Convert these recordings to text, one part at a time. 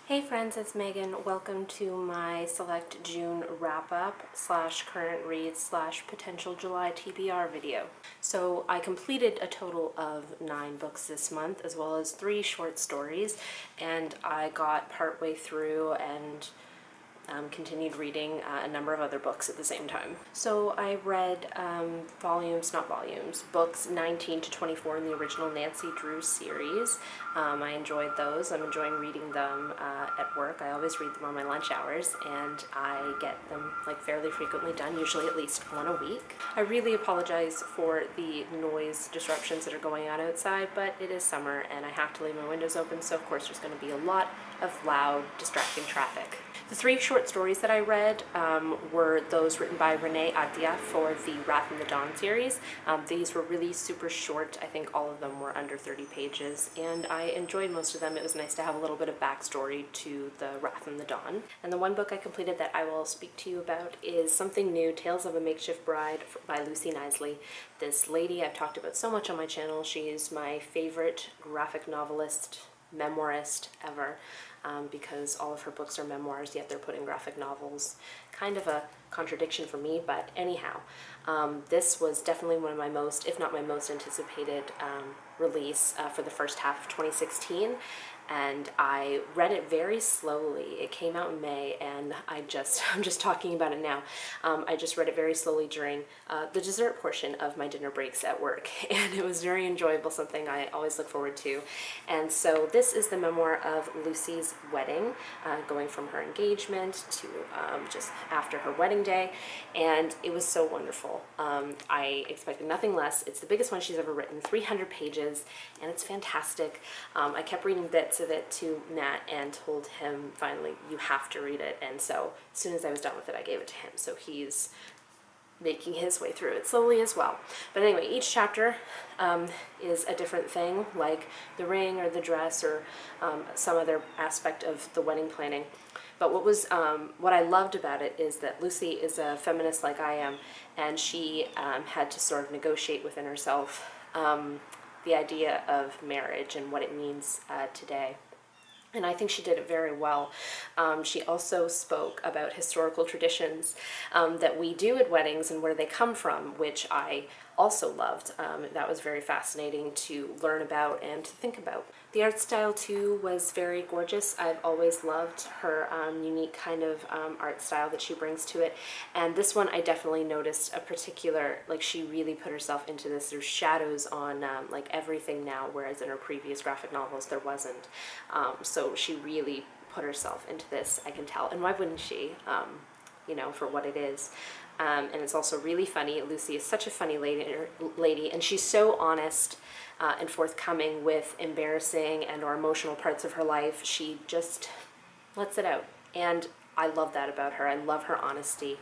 Hey friends, it's Megan. Welcome to my Select June wrap-up slash current reads slash potential July TBR video. So I completed a total of 9 books this month, as well as 3 short stories, and I got partway through and continued reading a number of other books at the same time. So I read books 19 to 24 in the original Nancy Drew series. I enjoyed those. I'm enjoying reading them at work. I always read them on my lunch hours, and I get them fairly frequently done, usually at least one a week. I really apologize for the noise disruptions that are going on outside, but it is summer and I have to leave my windows open, so of course there's going to be a lot of loud, distracting traffic. The 3 short stories that I read were those written by Renee Adia for the Wrath in the Dawn series. These were really super short. I think all of them were under 30 pages, and I enjoyed most of them. It was nice to have a little bit of backstory to the Wrath in the Dawn. And the one book I completed that I will speak to you about is Something New, Tales of a Makeshift Bride by Lucy Knisley. This lady I've talked about so much on my channel. She is my favorite graphic novelist, memoirist ever. Because all of her books are memoirs, yet they're put in graphic novels. Kind of a contradiction for me, but anyhow. This was definitely one of my most, if not my most anticipated release for the first half of 2016. And I read it very slowly. It came out in May, and I'm just talking about it now. I just read it very slowly during the dessert portion of my dinner breaks at work, and it was very enjoyable, something I always look forward to. And so this is the memoir of Lucy's wedding, going from her engagement to just after her wedding day, and it was so wonderful. I expected nothing less. It's the biggest one she's ever written, 300 pages, and it's fantastic. I kept reading bits of it to Matt and told him finally, you have to read it, and so as soon as I was done with it, I gave it to him, so he's making his way through it slowly as well. But anyway, each chapter is a different thing, like the ring or the dress or some other aspect of the wedding planning. But what I loved about it is that Lucy is a feminist like I am, and she had to sort of negotiate within herself the idea of marriage and what it means today. And I think she did it very well. She also spoke about historical traditions that we do at weddings and where they come from, which I also loved. That was very fascinating to learn about and to think about. The art style too was very gorgeous. I've always loved her unique kind of art style that she brings to it. And this one I definitely noticed a particular, she really put herself into this. There's shadows on everything now, whereas in her previous graphic novels there wasn't. So she really put herself into this, I can tell. And why wouldn't she, for what it is. And it's also really funny. Lucy is such a funny lady, and she's so honest and forthcoming with embarrassing and or emotional parts of her life. She just lets it out, and I love that about her. I love her honesty,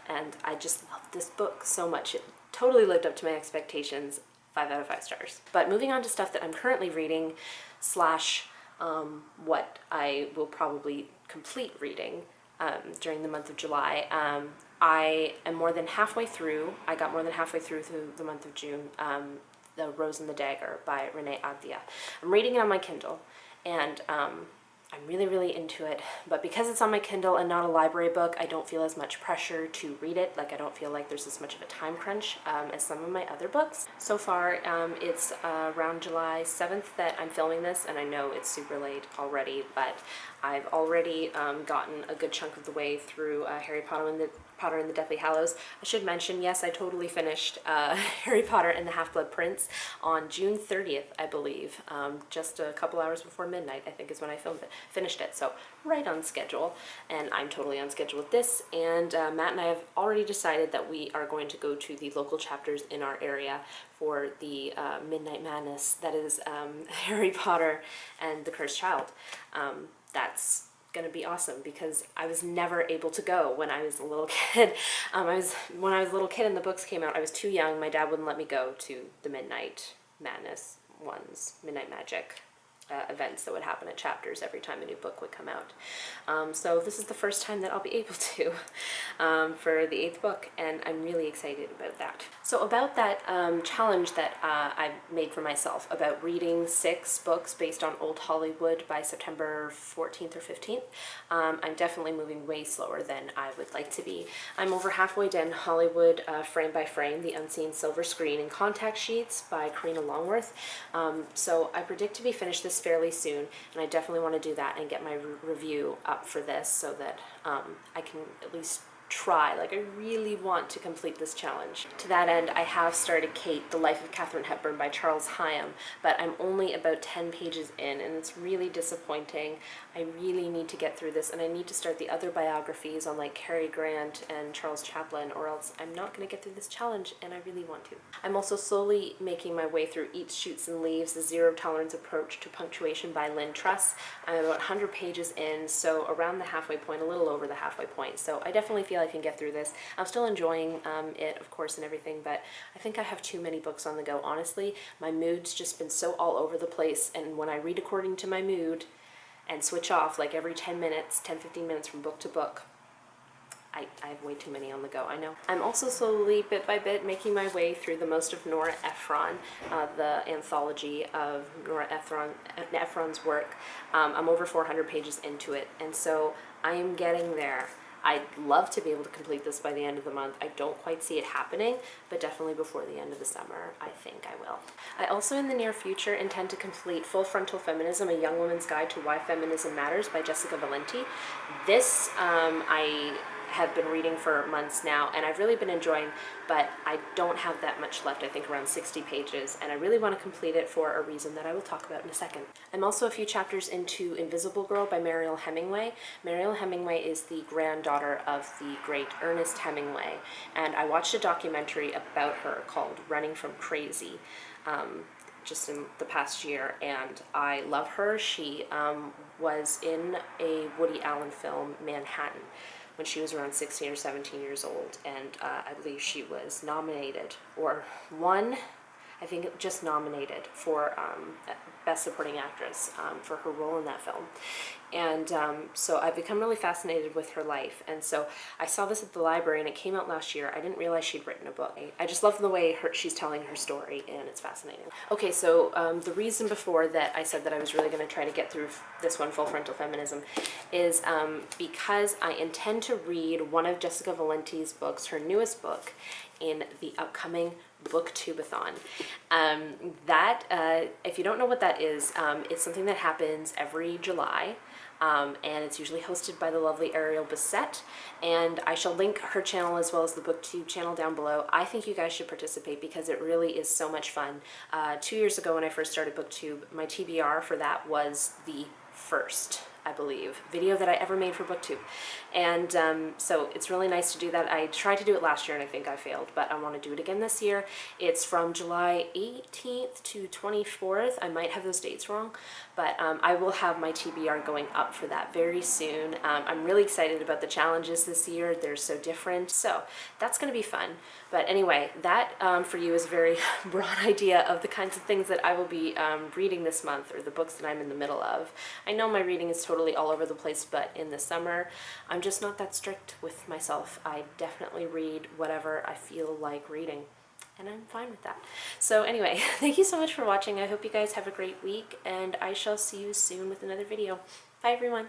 and I just love this book so much. It totally lived up to my expectations. 5 out of 5 stars. But moving on to stuff that I'm currently reading slash what I will probably complete reading during the month of July. I am more than halfway through. I got more than halfway through the month of June. The Rose and the Dagger by Renee Adia. I'm reading it on my Kindle, and I'm really, really into it. But because it's on my Kindle and not a library book, I don't feel as much pressure to read it. I don't feel like there's as much of a time crunch as some of my other books. So far, it's around July 7th that I'm filming this, and I know it's super late already, but I've already gotten a good chunk of the way through Harry Potter and the Deathly Hallows. I should mention, yes, I totally finished Harry Potter and the Half-Blood Prince on June 30th, I believe. Just a couple hours before midnight, I think, is when I finished it. So right on schedule, and I'm totally on schedule with this. And Matt and I have already decided that we are going to go to the local chapters in our area for the Midnight Madness. That is Harry Potter and the Cursed Child. That's going to be awesome because I was never able to go when I was a little kid. When I was a little kid and the books came out, I was too young. My dad wouldn't let me go to the Midnight Madness ones, Midnight Magic. events that would happen at Chapters every time a new book would come out. So this is the first time that I'll be able to for the 8th book, and I'm really excited about that. So about that challenge that I made for myself about reading 6 books based on old Hollywood by September 14th or 15th, I'm definitely moving way slower than I would like to be. I'm over halfway done Hollywood Frame by Frame, The Unseen Silver Screen and Contact Sheets by Karina Longworth. So I predict to be finished this fairly soon, and I definitely want to do that and get my review up for this so that I can at least try. Like, I really want to complete this challenge. To that end, I have started Kate, The Life of Katharine Hepburn by Charles Hyam, but I'm only about 10 pages in, and it's really disappointing. I really need to get through this, and I need to start the other biographies on like Cary Grant and Charles Chaplin, or else I'm not going to get through this challenge, and I really want to. I'm also slowly making my way through Eats, Shoots, and Leaves, The Zero Tolerance Approach to Punctuation by Lynn Truss. I'm about 100 pages in, so around the halfway point, a little over the halfway point, so I definitely feel I can get through this. I'm still enjoying it, of course, and everything, but I think I have too many books on the go. Honestly, my mood's just been so all over the place, and when I read according to my mood and switch off like every 10 minutes, 10-15 minutes from book to book, I have way too many on the go, I know. I'm also slowly, bit by bit, making my way through the most of Nora Ephron, the anthology of Nora Ephron's work. I'm over 400 pages into it, and so I am getting there. I'd love to be able to complete this by the end of the month. I don't quite see it happening, but definitely before the end of the summer, I think I will. I also, in the near future, intend to complete Full Frontal Feminism, A Young Woman's Guide to Why Feminism Matters by Jessica Valenti. This I have been reading for months now, and I've really been enjoying, but I don't have that much left, I think around 60 pages, and I really want to complete it for a reason that I will talk about in a second. I'm also a few chapters into Invisible Girl by Mariel Hemingway. Mariel Hemingway is the granddaughter of the great Ernest Hemingway, and I watched a documentary about her called Running from Crazy just in the past year, and I love her. She was in a Woody Allen film, Manhattan, when she was around 16 or 17 years old, and I believe she was nominated, or won, I think just nominated for Best Supporting Actress for her role in that film. And so I've become really fascinated with her life, and so I saw this at the library, and it came out last year. I didn't realize she'd written a book. I just love the way she's telling her story, and it's fascinating. Okay, so the reason before that I said that I was really going to try to get through this one, Full Frontal Feminism, is because I intend to read one of Jessica Valenti's books, her newest book, in the upcoming Booktubeathon. If you don't know what that is, it's something that happens every July. And it's usually hosted by the lovely Ariel Bissett, and I shall link her channel as well as the BookTube channel down below. I think you guys should participate because it really is so much fun. 2 years ago when I first started BookTube, my TBR for that was the first, I believe, video that I ever made for BookTube. And so it's really nice to do that. I tried to do it last year and I think I failed, but I want to do it again this year. It's from July 18th to 24th. I might have those dates wrong, but I will have my TBR going up for that very soon. I'm really excited about the challenges this year. They're so different. So that's going to be fun. But anyway, that for you is a very broad idea of the kinds of things that I will be reading this month, or the books that I'm in the middle of. I know my reading is totally all over the place, but in the summer, I'm just not that strict with myself. I definitely read whatever I feel like reading, and I'm fine with that. So anyway, thank you so much for watching. I hope you guys have a great week, and I shall see you soon with another video. Bye everyone.